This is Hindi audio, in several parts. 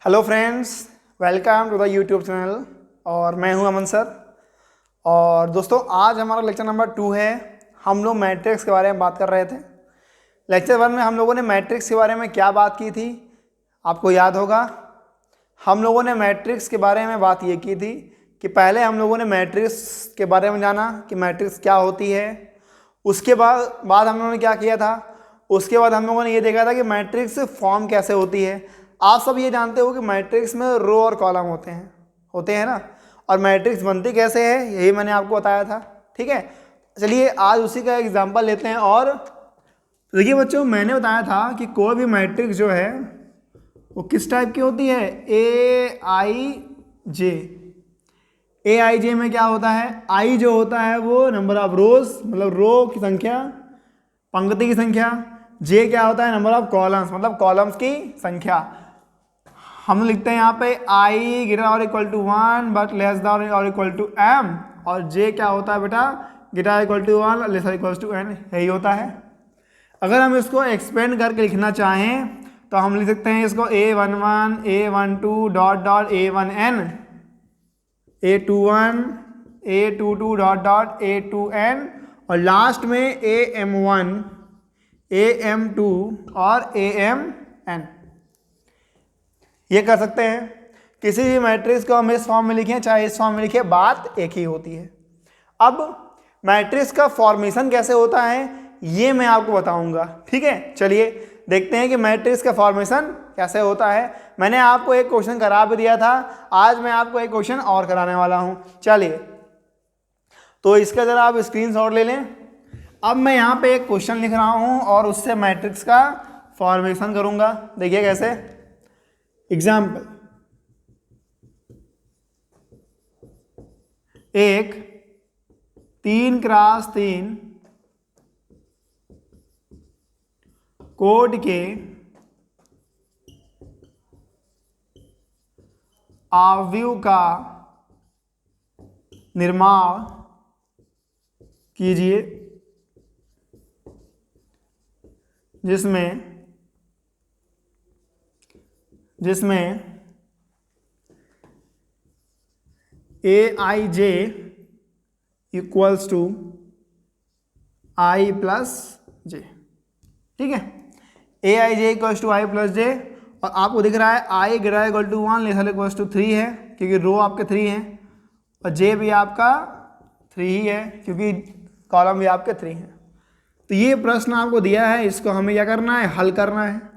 Hello friends, welcome to the YouTube channel. और मैं हूं अमन सर। और दोस्तों, आज हमारा लेक्चर नंबर 2 है। हम लोग मैट्रिक्स के बारे में बात कर रहे थे। लेक्चर 1 में हम लोगों ने मैट्रिक्स के बारे में क्या बात की थी, आपको याद होगा। हम लोगों ने मैट्रिक्स के बारे में बात ये की थी कि पहले हम लोगों ने मैट्रिक्स के बारे में जाना कि मैट्रिक्स क्या होती है। उसके बाद हम लोगों ने क्या किया था, उसके बाद हम लोगों ने ये देखा था कि मैट्रिक्स फॉर्म कैसे होती है। आप सब ये जानते हो कि मैट्रिक्स में रो और कॉलम होते हैं ना। और मैट्रिक्स बनती कैसे है, यही मैंने आपको बताया था। ठीक है, चलिए आज उसी का एग्जांपल लेते हैं। और देखिए बच्चों, मैंने बताया था कि कोई भी मैट्रिक्स जो है वो किस टाइप की होती है, A I J. A I जे में क्या होता है, आई जो होता है वो नंबर ऑफ रोज, मतलब रो की संख्या, पंक्ति की संख्या। जे क्या होता है, नंबर ऑफ कॉलम्स, मतलब कॉलम्स की संख्या। हम लिखते हैं यहाँ पे आई ग्रेटर और equal to 1 but less than और इक्वल टू m। और जे क्या होता है बेटा, greater equal to 1 less equal to n, यही होता है। अगर हम इसको एक्सपेंड करके लिखना चाहें तो हम लिख सकते हैं इसको a11 a12 dot dot a1n, a21 a22 dot dot a2n, और लास्ट में am1 am2 और amn। ये कर सकते हैं। किसी भी मैट्रिक्स को हम इस फॉर्म में लिखें चाहे इस फॉर्म में लिखें, बात एक ही होती है। अब मैट्रिक्स का फॉर्मेशन कैसे होता है ये मैं आपको बताऊंगा। ठीक है, चलिए देखते हैं कि मैट्रिक्स का फॉर्मेशन कैसे होता है। मैंने आपको एक क्वेश्चन करा भी दिया था, आज मैं आपको एक क्वेश्चन और कराने वाला हूं। चलिए, तो इसका जरा आप स्क्रीनशॉट ले लें। अब मैं यहाँ पे एक क्वेश्चन लिख रहा हूं और उससे मैट्रिक्स का फॉर्मेशन करूंगा। देखिए कैसे। एग्जाम्पल, एक 3x3 कोड के अवयव का निर्माण कीजिए जिसमें A I J equals to I plus J. ठीक है, A I J equals to I plus J. और आपको दिख रहा है I greater equal to 1 less equals to 3 है, क्योंकि रो आपके 3 हैं, और जे भी आपका 3 ही है क्योंकि कॉलम भी आपके 3 हैं। तो ये प्रश्न आपको दिया है, इसको हमें क्या करना है, हल करना है।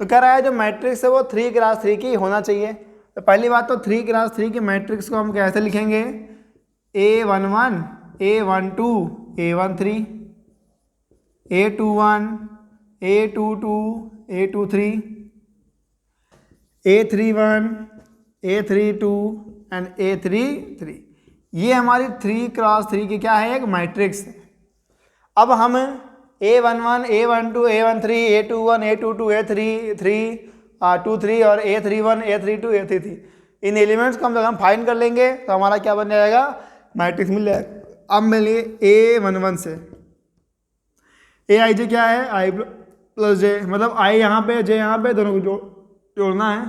तो कह रहा है जो मैट्रिक्स है वो 3x3 की होना चाहिए। तो पहली बात तो 3x3 के मैट्रिक्स को हम कैसे लिखेंगे, a11 a12 a13 a21 a22 a23 a31 a32 and a33। ये हमारी 3x3 की क्या है, एक मैट्रिक्स है। अब हम a11 a12 a13 a21 a22 a23 और a31 a32 a33 इन एलिमेंट्स को हम जब हम फाइंड कर लेंगे तो हमारा क्या बन जाएगा, मैट्रिक्स मिल जाएगा। अब मिलिए a11 से ए आई जे क्या है, आई प्लस जे, मतलब आई यहाँ पे जे यहाँ पे, दोनों को जोड़ना है।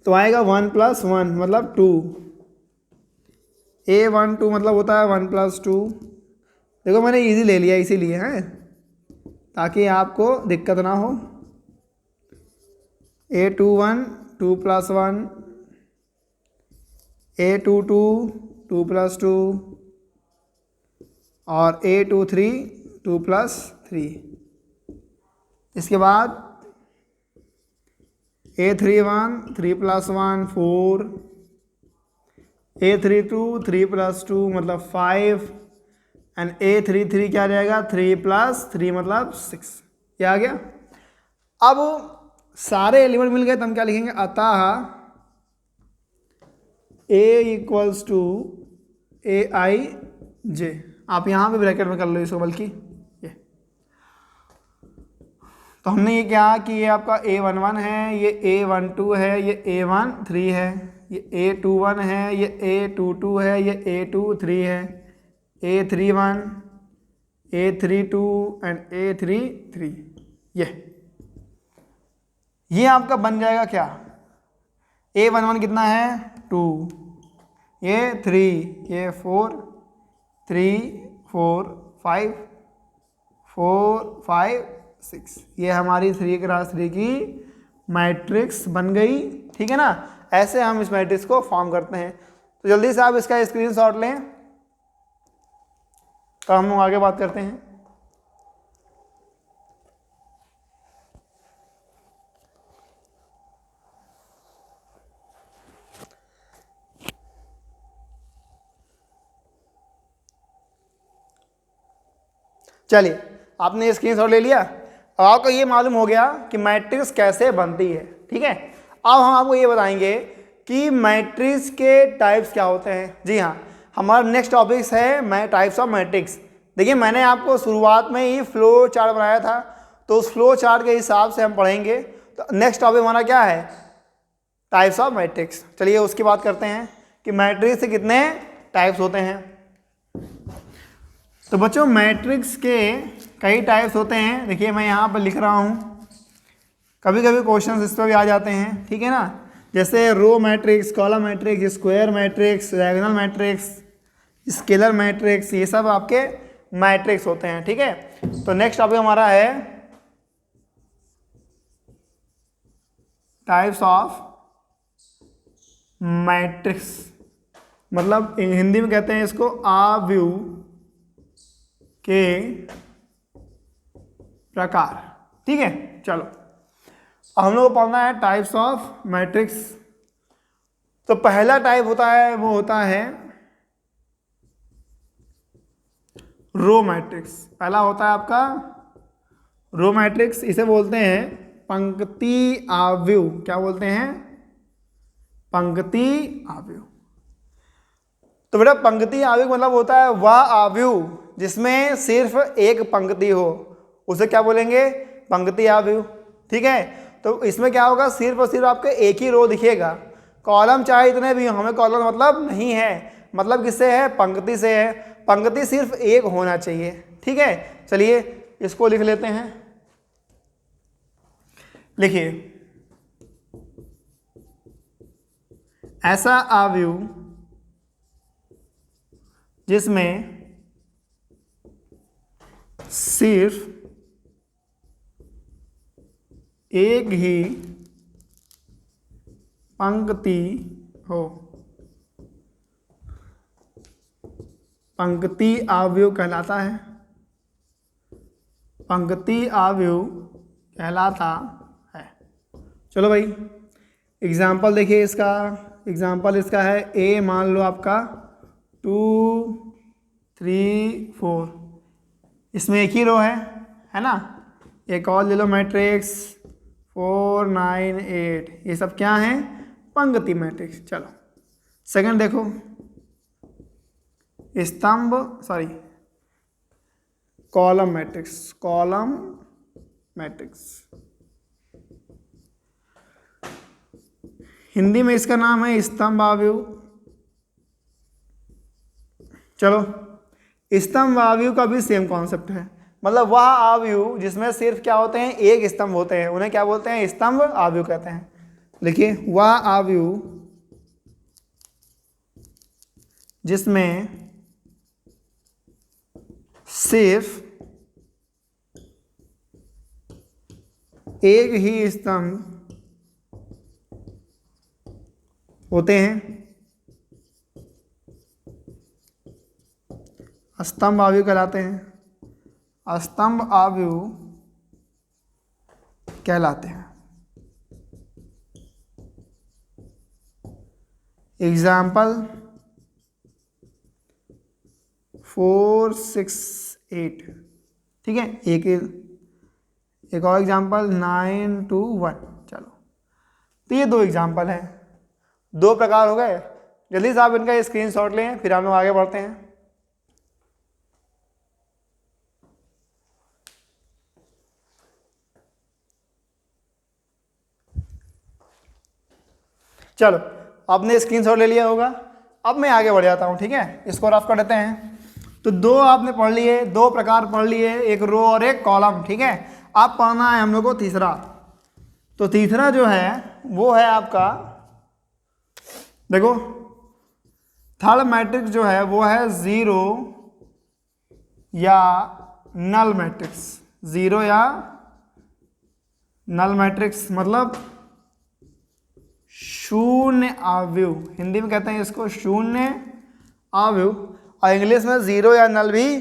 तो आएगा 1 + 1 मतलब 2। a12 मतलब होता है 1 + 2। देखो मैंने इजी ले लिया इसीलिए है, ताकि आपको दिक्कत ना हो। a21 2 + 1 a22 2 + 2 और a23 2 + 3। इसके बाद a31 3 + 1 4 a32 3 + 2 मतलब 5 एंड a33 क्या आ जाएगा, 3 + 3 मतलब 6। ये आ गया। अब सारे एलिमेंट मिल गए तो हम क्या लिखेंगे, अतः a equals to A I जे। आप यहाँ पे ब्रैकेट में कर लो इसको, बल्कि ये तो हमने ये क्या कि ये आपका a11 है, ये a12 है, ये a13 है, ये a21 है, ये a22 है, ये a23 है, a31 a32 एंड a33। ये आपका बन जाएगा क्या, A11 कितना है 2, ये 3, ये 4, 3 4 5 4 5 6, ये हमारी 3x3 की मैट्रिक्स बन गई। ठीक है ना, ऐसे हम इस मैट्रिक्स को फॉर्म करते हैं। तो जल्दी से आप इसका स्क्रीनशॉट लें, तो हम आगे बात करते हैं। चलिए, आपने ये स्क्रीनशॉट ले लिया, अब आपको ये मालूम हो गया कि मैट्रिक्स कैसे बनती है। ठीक है, अब हम आपको ये बताएंगे कि मैट्रिक्स के टाइप्स क्या होते हैं। जी हाँ, हमारा नेक्स्ट टॉपिक्स है टाइप्स ऑफ मैट्रिक्स। देखिए, मैंने आपको शुरुआत में ही फ्लो चार्ट बनाया था, तो उस फ्लो चार्ट के हिसाब से हम पढ़ेंगे। तो नेक्स्ट टॉपिक हमारा क्या है, टाइप्स ऑफ मैट्रिक्स। चलिए उसकी बात करते हैं कि मैट्रिक्स के कितने टाइप्स होते हैं। तो बच्चों, मैट्रिक्स के कई टाइप्स होते हैं। देखिए मैं यहाँ पर लिख रहा हूँ, कभी कभी क्वेश्चन इस पर भी आ जाते हैं। ठीक है ना, जैसे row matrix, column matrix, square matrix, diagonal matrix, scalar matrix, ये सब आपके मैट्रिक्स होते हैं। ठीक है, तो नेक्स्ट टॉपिक हमारा है टाइप्स ऑफ मैट्रिक्स, मतलब हिंदी में कहते हैं इसको आव्यूह के प्रकार। ठीक है, चलो अब हम लोग को पढ़ना है टाइप्स ऑफ मैट्रिक्स। तो पहला टाइप होता है, वो होता है रो मैट्रिक्स। पहला होता है आपका रो मैट्रिक्स, इसे बोलते हैं पंक्ति आव्यूह। क्या बोलते हैं, पंक्ति आव्यूह। तो बेटा पंक्ति आव्यूह मतलब होता है वह आव्यूह जिसमें सिर्फ एक पंक्ति हो, उसे क्या बोलेंगे, पंक्ति आव्यूह। ठीक है, तो इसमें क्या होगा, सिर्फ और सिर्फ आपके एक ही रो दिखेगा। कॉलम चाहे इतने भी हो, हमें कॉलम मतलब नहीं है, मतलब किससे है, पंक्ति से है। पंक्ति सिर्फ एक होना चाहिए। ठीक है, चलिए इसको लिख लेते हैं। लिखिए, ऐसा आव्यूह जिसमें सिर्फ एक ही पंक्ति हो, पंक्ति आव्यूह कहलाता है। पंक्ति आव्यूह कहलाता है। चलो भाई, एग्जाम्पल देखिए इसका। एग्जाम्पल इसका है ए, मान लो आपका 2 3 4, इसमें एक ही रो है ना। एक और ले लो मैट्रिक्स 4 9 8, ये सब क्या है, पंक्ति मैट्रिक्स। चलो सेकंड देखो, स्तंभ sorry column matrix, column matrix, Hindi में इसका नाम है स्तंभ आव्यूह। चलो, स्तंभ आव्यूह का भी सेम कॉन्सेप्ट है, मतलब वह आव्यूह जिसमें सिर्फ क्या होते हैं, एक स्तंभ होते हैं, उन्हें क्या बोलते हैं, स्तंभ आव्यूह कहते हैं। लिखिए, वह आव्यूह जिसमें सिर्फ एक ही स्तंभ होते हैं, स्तंभ आव्यूह कहलाते हैं। स्तंभ आव्यूह कहलाते हैं। एग्जाम्पल 4 6 8, ठीक है। एक और एग्जाम्पल 9 2 1। चलो, तो ये दो एग्जाम्पल हैं, दो प्रकार हो गए। जल्दी से आप इनका स्क्रीनशॉट लें, फिर हम लोग आगे बढ़ते हैं। चलो, आपने स्क्रीनशॉट ले लिया होगा। अब मैं आगे बढ़ जाता हूँ, ठीक है। इसको रफ कर देते हैं। तो दो आपने पढ़ लिए, दो प्रकार पढ़ लिए, एक रो और एक कॉलम, ठीक है। अब पढ़ना है हम लोग को तीसरा। तो तीसरा जो है वो है आपका, देखो थर्ड मैट्रिक्स जो है वो है जीरो या नल मैट्रिक्स। जीरो या नल मैट्रिक्स मतलब शून्य अवयव, हिंदी में कहते हैं इसको शून्य अवयव, और इंग्लिश में जीरो या नल भी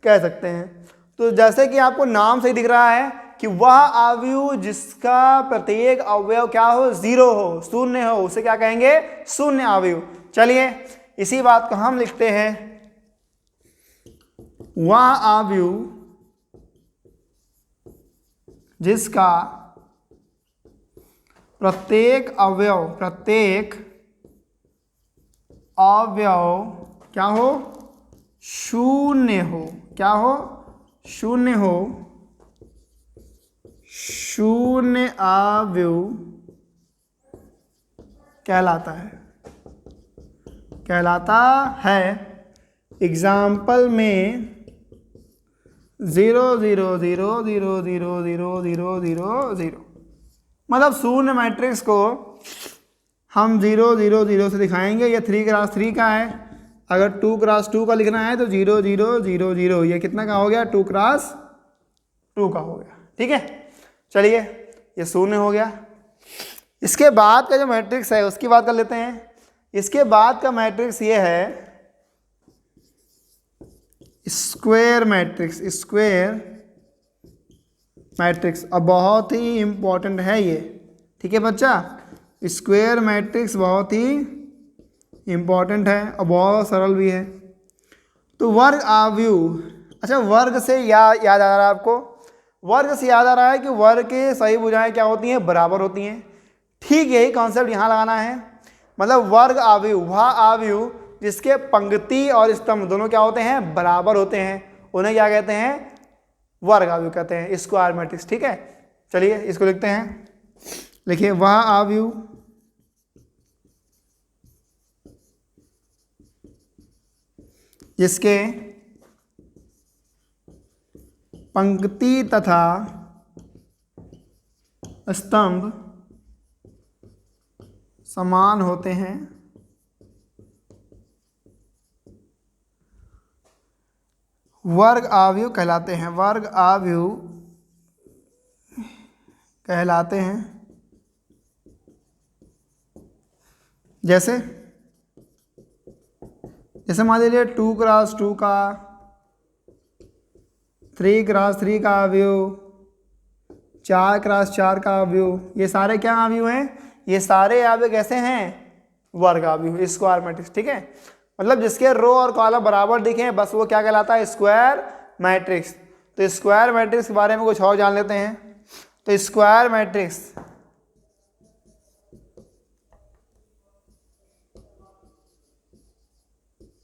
कह सकते हैं। तो जैसे कि आपको नाम से ही दिख रहा है कि वह अवयव जिसका प्रत्येक अवयव क्या हो, जीरो हो, शून्य हो, उसे क्या कहेंगे, शून्य अवयव। चलिए इसी बात को हम लिखते हैं, वह अवयव जिसका प्रत्येक अवयव क्या हो, शून्य हो, क्या हो, शून्य हो, शून्य अवयव कहलाता है। एग्जाम्पल में 0 0 0 0 0 0 0 0 0, मतलब शून्य मैट्रिक्स को हम 0 0 0 से दिखाएंगे। ये 3 क्रॉस 3 का है, अगर 2 क्रॉस 2 का लिखना है तो 0 0 0 0, ये कितना का हो गया, 2 क्रॉस 2 का हो गया। ठीक है, चलिए ये शून्य हो गया। इसके बाद का जो मैट्रिक्स है उसकी बात कर लेते हैं। इसके बाद का मैट्रिक्स ये है स्क्वायर मैट्रिक्स, अब बहुत ही इंपॉर्टेंट है ये। ठीक है बच्चा, स्क्वायर मैट्रिक्स बहुत ही इंपॉर्टेंट है और बहुत सरल भी है। तो वर्ग अवयव, अच्छा वर्ग से याद आ रहा है आपको, वर्ग से याद आ रहा है कि वर्ग के सही भुजाएं क्या होती हैं, बराबर होती हैं। ठीक यही कॉन्सेप्ट यहाँ लगाना है, मतलब वर्ग अवयव वह अवयव जिसके पंक्ति और स्तंभ दोनों क्या होते हैं, बराबर होते हैं, उन्हें क्या कहते हैं, वर्ग अवयव कहते हैं, स्क्वायर मैट्रिक्स। ठीक है, चलिए इसको लिखते हैं। लिखिए, वह अवयव जिसके पंक्ति तथा स्तंभ समान होते हैं, वर्ग अवयव कहलाते हैं, वर्ग अवयव कहलाते हैं। जैसे मान लीजिए 2 क्रॉस 2 का, 3 क्रॉस 3 का अवयव, 4 क्रॉस 4 का अवयव, ये सारे क्या अवयव हैं, ये सारे अवयव कैसे हैं, वर्ग अवयव, स्क्वायर मैट्रिक्स। ठीक है, मतलब जिसके रो और कॉलम बराबर दिखे बस वो क्या कहलाता है, स्क्वायर मैट्रिक्स। तो स्क्वायर मैट्रिक्स के बारे में कुछ और जान लेते हैं। तो स्क्वायर मैट्रिक्स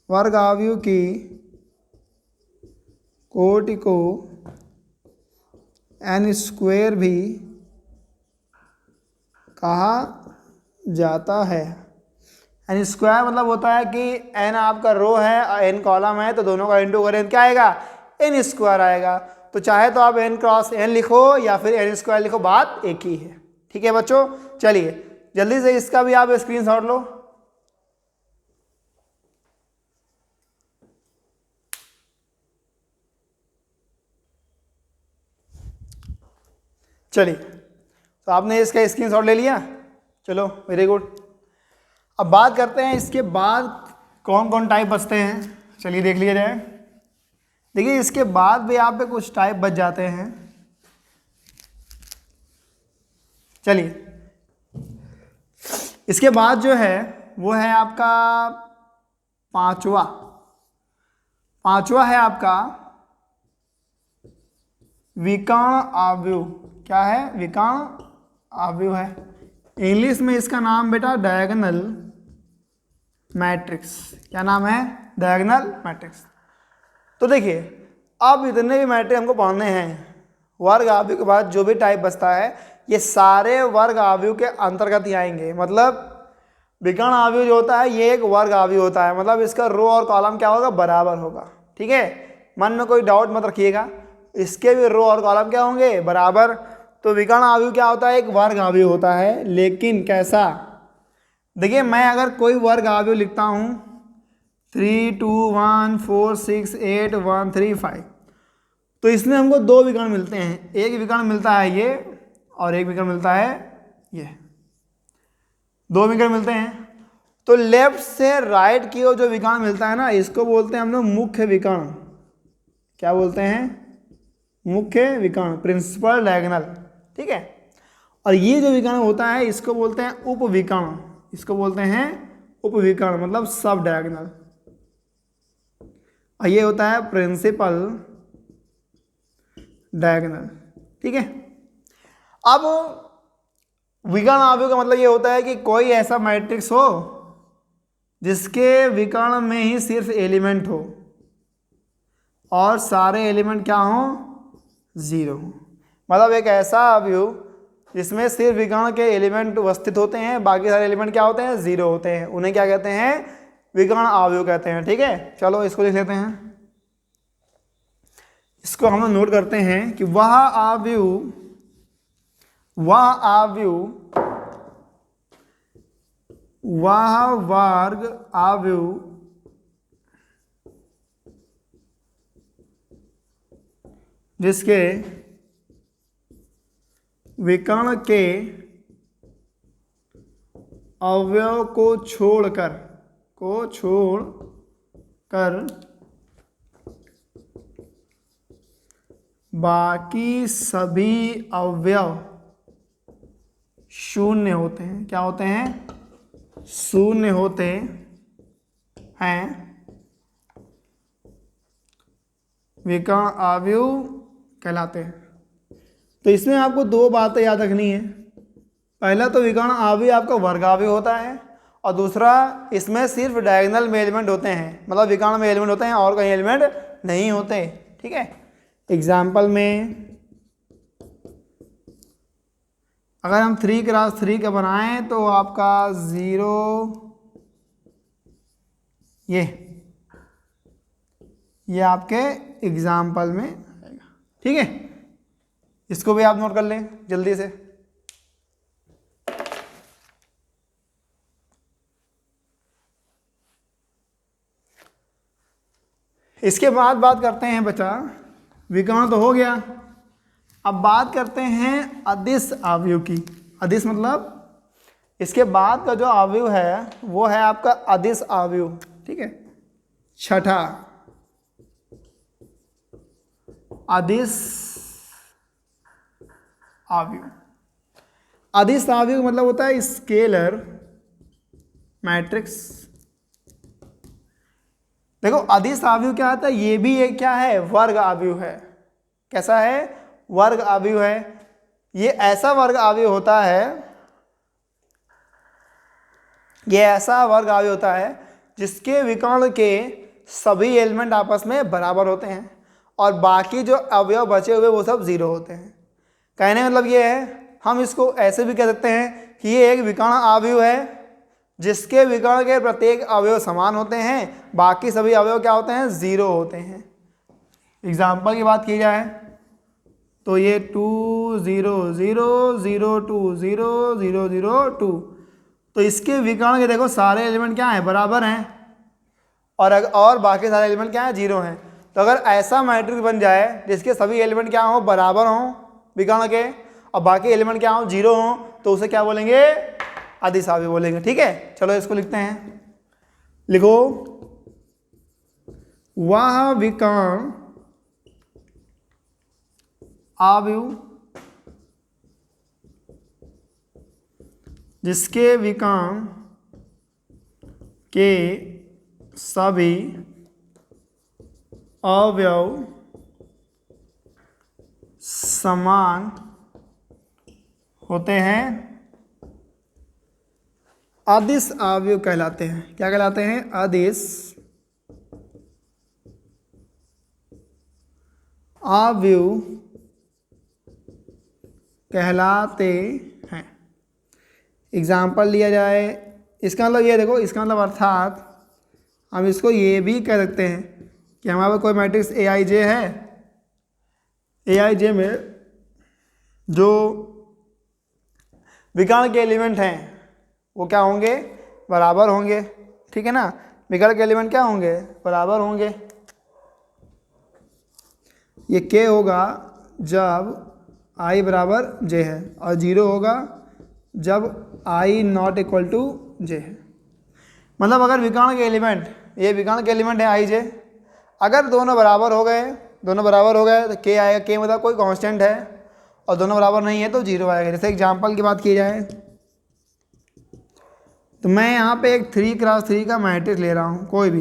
वर्ग अवयव की कोटि को n स्क्वायर भी कहा जाता है। एन स्क्वायर मतलब होता है कि n आपका रो है और n कॉलम है, तो दोनों का इंटू करें क्या आएगा, n स्क्वायर आएगा। तो चाहे तो आप n क्रॉस n लिखो या फिर n स्क्वायर लिखो, बात एक ही है। ठीक है बच्चों, चलिए जल्दी से इसका भी आप स्क्रीनशॉट लो। चलिए, तो आपने इसका स्क्रीनशॉट ले लिया, चलो वेरी गुड। अब बात करते हैं इसके बाद कौन कौन टाइप बचते हैं, चलिए देख लिया जाए। देखिए इसके बाद भी आप पे कुछ टाइप बच जाते हैं। चलिए इसके बाद जो है वो है आपका पांचवा है आपका विकर्ण अवयव। क्या है, विकर्ण अवयव है। इंग्लिश में इसका नाम बेटा डायगोनल मैट्रिक्स। क्या नाम है, डायगोनल मैट्रिक्स। तो देखिए अब इतने भी मैट्रिक्स हमको पढ़ने हैं, वर्ग अवयव के बाद जो भी टाइप बचता है ये सारे वर्ग अवयव के अंतर्गत ही आएंगे। मतलब विकर्ण अवयव जो होता है ये एक वर्ग अवयव होता है, मतलब इसका रो और कॉलम क्या होगा, बराबर होगा। ठीक है, मन में कोई डाउट मत रखिएगा, इसके भी रो और कॉलम क्या होंगे, बराबर। तो विकर्ण अवयव क्या होता है? एक वर्ग अवयव होता है, लेकिन कैसा? देखिए मैं अगर कोई वर्ग अवयव लिखता हूँ 3 2 1 4 6 8 1 3 5, तो इसमें हमको दो विकर्ण मिलते हैं। एक विकर्ण मिलता है ये और एक विकर्ण मिलता है ये, दो विकर्ण मिलते हैं। तो लेफ्ट से राइट की ओर जो विकर्ण मिलता है ना, इसको बोलते हैं हम लोग मुख्य विकर्ण। क्या बोलते हैं? मुख्य विकर्ण, प्रिंसिपल डायगोनल, ठीक है। और ये जो विकर्ण होता है इसको बोलते हैं उपविकर्ण, इसको बोलते हैं उपविकर्ण, मतलब सब डायगोनल। और ये होता है प्रिंसिपल डायगोनल, ठीक है। अब विकर्ण अवयव का मतलब ये होता है कि कोई ऐसा मैट्रिक्स हो जिसके विकर्ण में ही सिर्फ एलिमेंट हो और सारे एलिमेंट क्या हो? जीरो हो। मतलब एक ऐसा अवयव जिसमें सिर्फ विकर्ण के एलिमेंट उपस्थित होते हैं, बाकी सारे एलिमेंट क्या होते हैं? जीरो होते हैं। उन्हें क्या कहते हैं? विकर्ण अवयव कहते हैं, ठीक है। चलो इसको लिख लेते हैं, इसको हम लोग नोट करते हैं कि वह वर्ग अवयव जिसके विकर्ण के अवयव को छोड़कर बाकी सभी अवयव शून्य होते हैं। क्या होते हैं? शून्य होते हैं, विकर्ण अवयव कहलाते हैं। तो इसमें आपको दो बातें याद रखनी है। पहला तो विकर्ण अवयव आपका वर्ग अवयव होता है, और दूसरा इसमें सिर्फ डायगोनल में एलिमेंट होते हैं, मतलब विकर्ण में एलिमेंट होते हैं और कहीं एलिमेंट नहीं होते, ठीक है। एग्जाम्पल में अगर हम 3 क्रॉस 3 का बनाएं तो आपका 0 ये आपके एग्जाम्पल में आएगा, ठीक है। इसको भी आप नोट कर लें जल्दी से। इसके बाद बात करते हैं बच्चा, विकर्ण तो हो गया, अब बात करते हैं अदिश अवयव की। अदिश मतलब इसके बाद का जो अवयव है वो है आपका अदिश अवयव, ठीक है। छठा अदिश अवयव। अदिश अवयव मतलब होता है स्केलर मैट्रिक्स। देखो अदिश अवयव क्या आता है? ये भी एक क्या है? वर्ग अवयव है। कैसा है? वर्ग अवयव है। ये ऐसा वर्ग अवयव होता है, ये ऐसा वर्ग अवयव होता है जिसके विकर्ण के सभी एलिमेंट आपस में बराबर होते हैं और बाकी जो अवयव बचे हुए वो सब जीरो होते हैं। कहने का मतलब ये है, हम इसको ऐसे भी कह सकते हैं कि ये एक विकर्ण अवयव है जिसके विकर्ण के प्रत्येक अवयव समान होते हैं, बाकी सभी अवयव क्या होते हैं? जीरो होते हैं। एग्जाम्पल की बात की जाए तो ये 2 0 0 0 2 0 0 0 2, तो इसके विकर्ण के देखो सारे एलिमेंट क्या हैं? बराबर हैं, और बाकी सारे एलिमेंट क्या हैं? जीरो हैं। तो अगर ऐसा मैट्रिक्स बन जाए जिसके सभी एलिमेंट क्या हों? बराबर हों विकर्ण के, और बाकी एलिमेंट क्या हों? जीरो हों, तो उसे क्या बोलेंगे? अदिश अवयव बोलेंगे, ठीक है। चलो इसको लिखते हैं, लिखो वह विकर्ण अवयव जिसके विकर्ण के सभी अवयव समान होते हैं अदिश अवयव कहलाते हैं। क्या कहलाते हैं? अदिश अवयव कहलाते हैं। एग्जाम्पल लिया जाए, इसका मतलब ये देखो, इसका मतलब अर्थात हम इसको ये भी कह सकते हैं कि हमारे पास कोई मैट्रिक्स ए आई जे है, ए आई जे में जो विकर्ण के एलिमेंट हैं वो क्या होंगे, बराबर होंगे। ठीक है ना, विकर्ण के एलिमेंट क्या होंगे, बराबर होंगे। ये के होगा जब i बराबर j है, और 0 होगा जब i not equal to j है। मतलब अगर विकर्ण के एलिमेंट, ये विकर्ण के एलिमेंट है i j, अगर दोनों बराबर हो गए, दोनों बराबर हो गए तो k आएगा। k मतलब कोई कांस्टेंट है, और दोनों बराबर नहीं है तो 0 आएगा। जैसे एग्जांपल की बात की जाए तो मैं यहाँ पे एक 3x3 का मैट्रिक्स ले रहा हूँ कोई भी।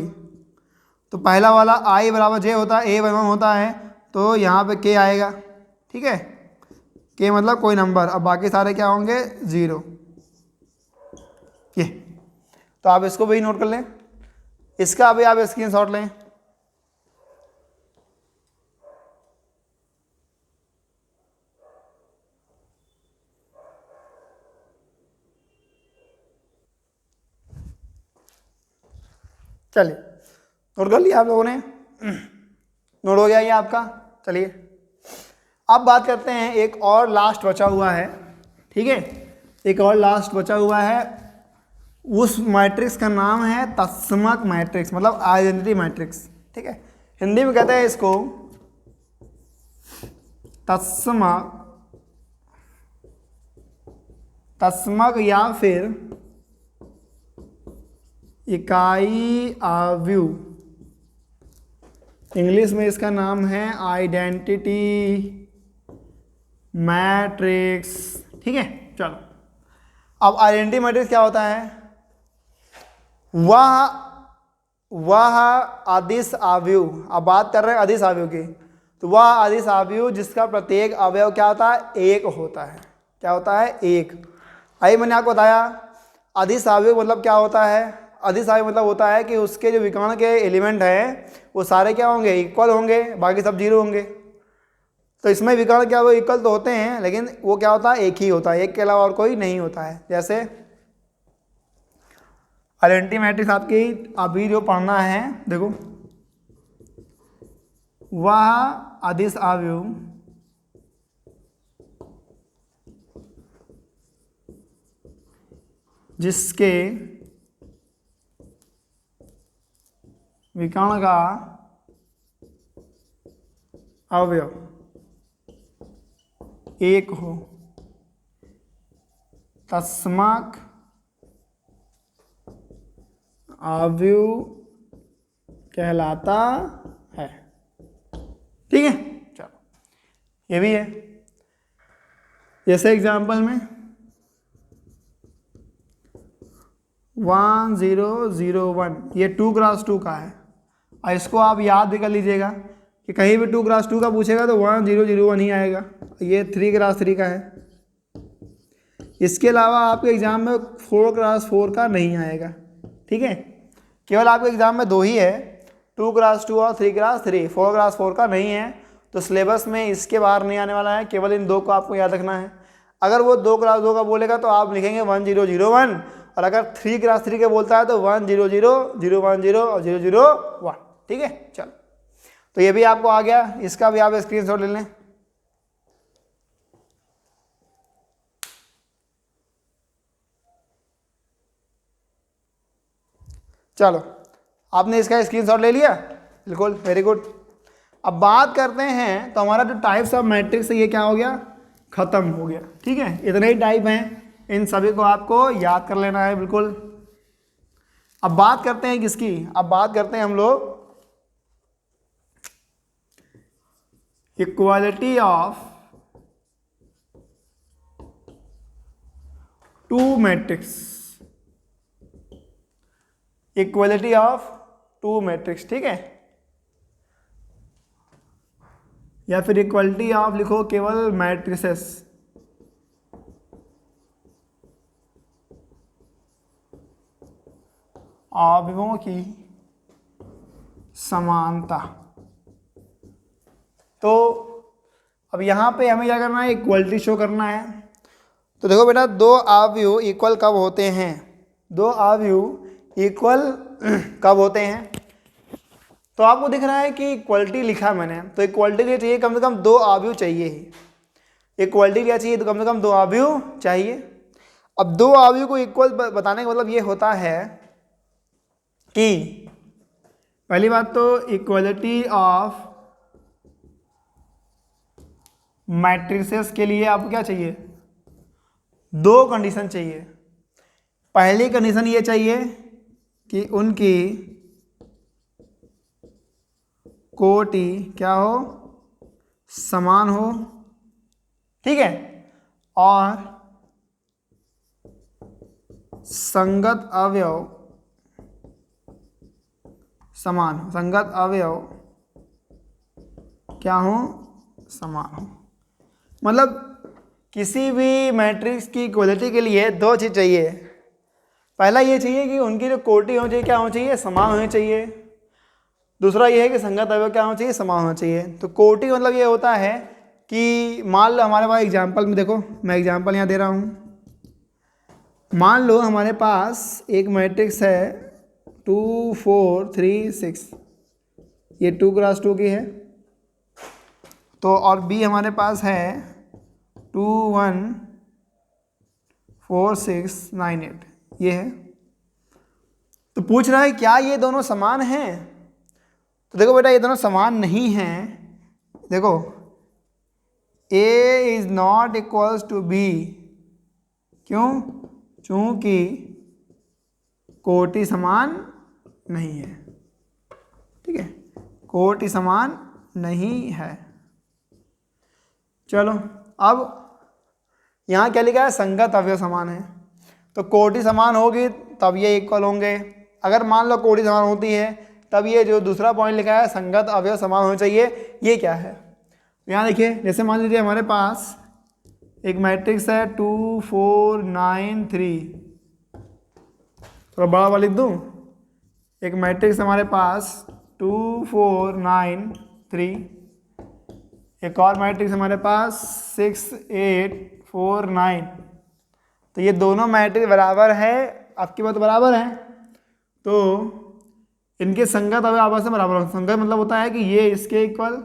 तो पहला वाला i बराबर j होता है, a बराबर होता है, तो यहाँ पे k आएगा। ठीक है, k मतलब कोई नंबर, अब बाकी सारे क्या होंगे, 0। ये तो आप इसको भी नोट कर लें, इसका अभी आप स्क्रीनशॉट लें। चलिए, नोट कर लिया आप लोगों ने, नोट हो गया ये आपका। चलिए अब बात करते हैं, एक और लास्ट बचा हुआ है। ठीक है, एक और लास्ट बचा हुआ है, उस मैट्रिक्स का नाम है तत्समक मैट्रिक्स, मतलब आइडेंटिटी मैट्रिक्स। ठीक है, हिंदी में कहते हैं इसको तत्समक, तत्समक या फिर इकाई आव्यूह। इंग्लिश में इसका नाम है आइडेंटिटी मैट्रिक्स। ठीक है, चलो अब आइडेंटिटी मैट्रिक्स क्या होता है, वह अदिश आव्यूह। अब बात कर रहे हैं अदिश आव्यूह की, तो वह अदिश आव्यूह जिसका प्रत्येक अवयव क्या होता है, एक होता है। क्या होता है, एक। आइए मैंने आपको बताया अदिश आव्यूह मतलब क्या होता है। अदिश आव्यूह मतलब होता है कि उसके जो विकर्ण के एलिमेंट हैं वो सारे क्या होंगे, इक्वल होंगे, बाकी सब 0 होंगे। तो इसमें विकर्ण क्या, वो इक्वल तो होते हैं, लेकिन वो क्या होता है, एक ही होता है, एक के अलावा और कोई नहीं होता है। जैसे आइडेंटिटी मैट्रिक्स आपकी अभी जो पढ़ना है, देखो वह अदिश आव्यूह जिसके विकर्ण का अवयव एक हो, तत्समक आव्यूह कहलाता है। ठीक है, चलो ये भी है। जैसे एग्जांपल में 1 0 0 1, ये 2x2 का है, और इसको आप याद भी कर लीजिएगा कि कहीं भी 2x2 का पूछेगा तो 1 0 0 1 ही आएगा। ये 3x3 का है। इसके अलावा आपके एग्जाम में 4x4 का नहीं आएगा। ठीक है, केवल आपके एग्जाम में 2 ही है, 2x2 और 3x3, 4x4 का नहीं है। तो सिलेबस में इसके बाहर नहीं आने वाला है, केवल इन 2 को आपको याद रखना है। अगर वो 2x2 का बोलेगा तो आप लिखेंगे 1 0 0 1, और अगर 3x3 के बोलता है तो 1 0 0 0 1 0 और 0 0 1। ठीक है, चलो तो ये भी आपको आ गया, इसका भी आप स्क्रीनशॉट ले लें। चलो आपने इसका स्क्रीनशॉट ले लिया, बिल्कुल वेरी गुड। अब बात करते हैं, तो हमारा जो टाइप्स ऑफ मैट्रिक्स है ये क्या हो गया, खत्म हो गया। ठीक है, इतने ही टाइप हैं, इन सभी को आपको याद कर लेना है, बिल्कुल। अब बात करते हैं किसकी, अब बात करते हैं हम लोग equality of two matrix, equality of two matrix. ठीक है, या फिर इक्वालिटी ऑफ लिखो केवल मैट्रिसेस, अवयवों की समानता। तो अब यहाँ पे हमें क्या करना है, इक्वलिटी शो करना है। तो देखो बेटा, 2 अवयव इक्वल कब होते हैं, 2 अवयव इक्वल कब होते हैं। तो आपको दिख रहा है कि इक्वलिटी लिखा मैंने, तो इक्वलिटी के लिए चाहिए कम से कम 2 अवयव चाहिए ही। इक्वलिटी क्या चाहिए, तो कम से कम दो अवयव चाहिए। अब दो अवयव को इक्वल बताने का मतलब ये होता है कि पहली बात तो इक्वलिटी ऑफ मैट्रिसेस के लिए आपको क्या चाहिए, दो कंडीशन चाहिए। पहली कंडीशन ये चाहिए कि उनकी कोटि क्या हो, समान हो, ठीक है, और संगत अवयव समान हो, संगत अवयव क्या हो, समान हो। मतलब किसी भी मैट्रिक्स की इक्वलिटी के लिए दो चीज़ चाहिए। पहला ये चाहिए कि उनकी जो कोटि होनी चाहिए क्या होनी चाहिए, समान होनी चाहिए। दूसरा ये है कि संगत अवयव क्या होना चाहिए, समान होना चाहिए। तो कोटि मतलब ये होता है कि मान लो हमारे पास एग्जाम्पल में देखो, मैं एग्जाम्पल यहाँ दे रहा हूँ। मान लो हमारे पास एक मैट्रिक्स है 2 4 3 6, ये 2 क्रॉस 2 की है। तो और बी हमारे पास है 2 1 4 6 9 8, ये है। तो पूछ रहा है क्या ये दोनों समान हैं, तो देखो बेटा ये दोनों समान नहीं हैं। देखो A is not equals to B, क्यों, चूंकि कोटि समान नहीं है, ठीक है, कोटि समान नहीं है। चलो अब यहाँ क्या लिखा है, संगत अवयव समान है, तो कोटि समान होगी तब ये इक्वल होंगे। अगर मान लो कोटि समान होती है तब ये जो दूसरा पॉइंट लिखा है संगत अवयव समान होना चाहिए, ये क्या है। यहाँ देखिए, जैसे मान लीजिए हमारे पास एक मैट्रिक्स है 2 4 9 3, थोड़ा बड़ा वाला लिख दूँ। एक मैट्रिक्स हमारे पास 2 4 9 3, एक और मैट्रिक्स हमारे पास 6 8 4 9। तो ये दोनों मैट्रिक्स बराबर है, आपकी बात बराबर है, तो इनके संगत अवयव आपस में बराबर होंगे। संगत मतलब होता है कि ये इसके इक्वल,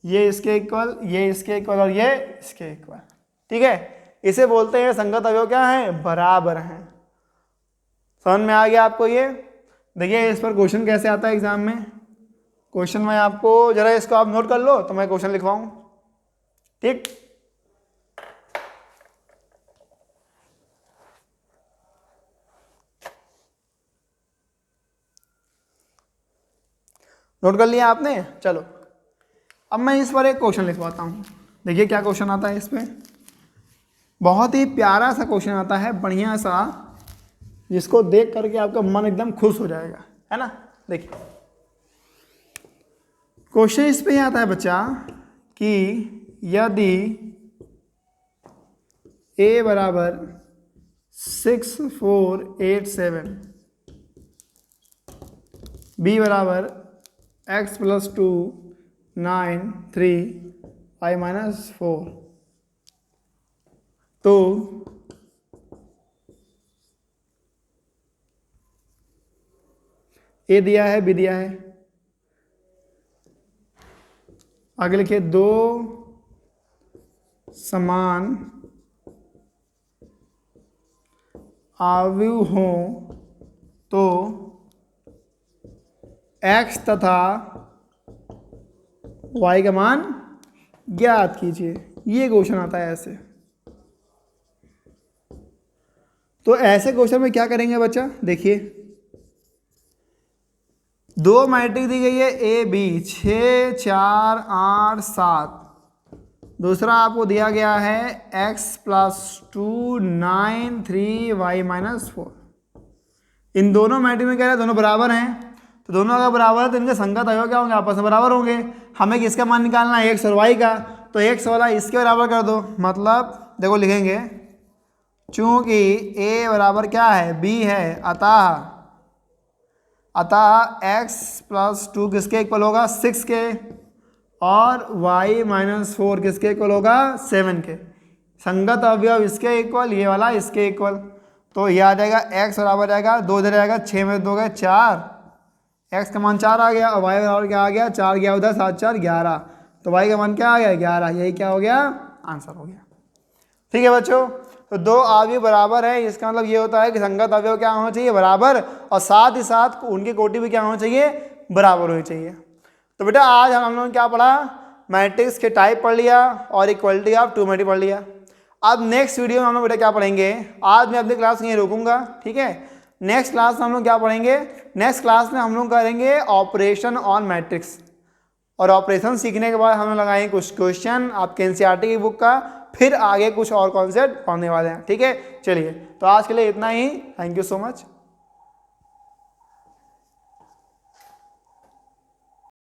ये इसके इक्वल, ये इसके इक्वल और ये इसके इक्वल, ठीक है। इसे बोलते हैं संगत अवयव क्या है, बराबर हैं। समझ में आ गया आपको ये। देखिए इस पर क्वेश्चन कैसे आता है एग्जाम में। क्वेश्चन में आपको जरा इसको आप नोट कर लो तो मैं क्वेश्चन लिखवाऊं, ठीक। नोट कर लिया आपने, चलो अब मैं इस पर एक क्वेश्चन लिखवाता हूँ। देखिए क्या क्वेश्चन आता है इस पर, बहुत ही प्यारा सा क्वेश्चन आता है, बढ़िया सा, जिसको देख करके आपका मन एकदम खुश हो जाएगा, है ना। देखिए क्वेश्चन इस पे आता है बच्चा कि यदि a बराबर 6 4 8 7, b बराबर x प्लस 2 9 3 y माइनस 4, तो ए दिया है, बी दिया है, आगे लिखिए दो समान अवयव हों तो x तथा y का मान ज्ञात कीजिए। ये क्वेश्चन आता है ऐसे। तो ऐसे क्वेश्चन में क्या करेंगे बच्चा, देखिए दो मैट्रिक्स दी गई है ए बी 6 4 8 7, दूसरा आपको दिया गया है x प्लस 2 9 3 y माइनस 4। इन दोनों मैट्रिक्स में क्या है, दोनों बराबर हैं, तो दोनों अगर बराबर है तो इनके संगत अवयव क्या होंगे, आपस में बराबर होंगे। हमें किसका मान निकालना है, x और y का, तो x वाला इसके बराबर कर दो। मतलब देखो लिखेंगे, चूंकि a बराबर क्या है, b है, अतः x प्लस 2 किसके इक्वल होगा, 6 के, और y माइनस 4 किसके इक्वल होगा, 7 के। संगत अवयव इसके इक्वल, ये वाला इसके इक्वल, तो ये आ जाएगा x बराबर जाएगा 2 इधर जाएगा, 6 में 2 गए 4, x का मान 4 आ गया, और y बराबर क्या आ गया, 4 गया उधर, 7 4 11, तो y का मान क्या आ गया, 11। यही क्या हो गया, आंसर हो गया। ठीक है बच्चों, तो दो अवयव बराबर है, इसका मतलब ये होता है कि संगत अवयव क्या होना चाहिए, बराबर, और साथ ही साथ उनकी कोटि भी क्या होनी चाहिए, बराबर होनी चाहिए। तो बेटा आज हम लोगों ने क्या पढ़ा, मैट्रिक्स के टाइप पढ़ लिया और इक्वलिटी ऑफ टू मैट्रिक्स पढ़ लिया। अब नेक्स्ट वीडियो में हम लोग बेटा क्या पढ़ेंगे, आज मैं अपनी क्लास यहीं रोकूंगा, ठीक है। नेक्स्ट क्लास में हम लोग क्या पढ़ेंगे, नेक्स्ट क्लास में हम लोग करेंगे ऑपरेशन ऑन मैट्रिक्स, और ऑपरेशन सीखने के बाद हम लोग लगाएंगे कुछ क्वेश्चन आपके एनसीईआरटी की बुक का, फिर आगे कुछ और कॉन्सेप्ट पढ़ने वाले हैं, ठीक है। चलिए, तो आज के लिए इतना ही, थैंक यू सो मच।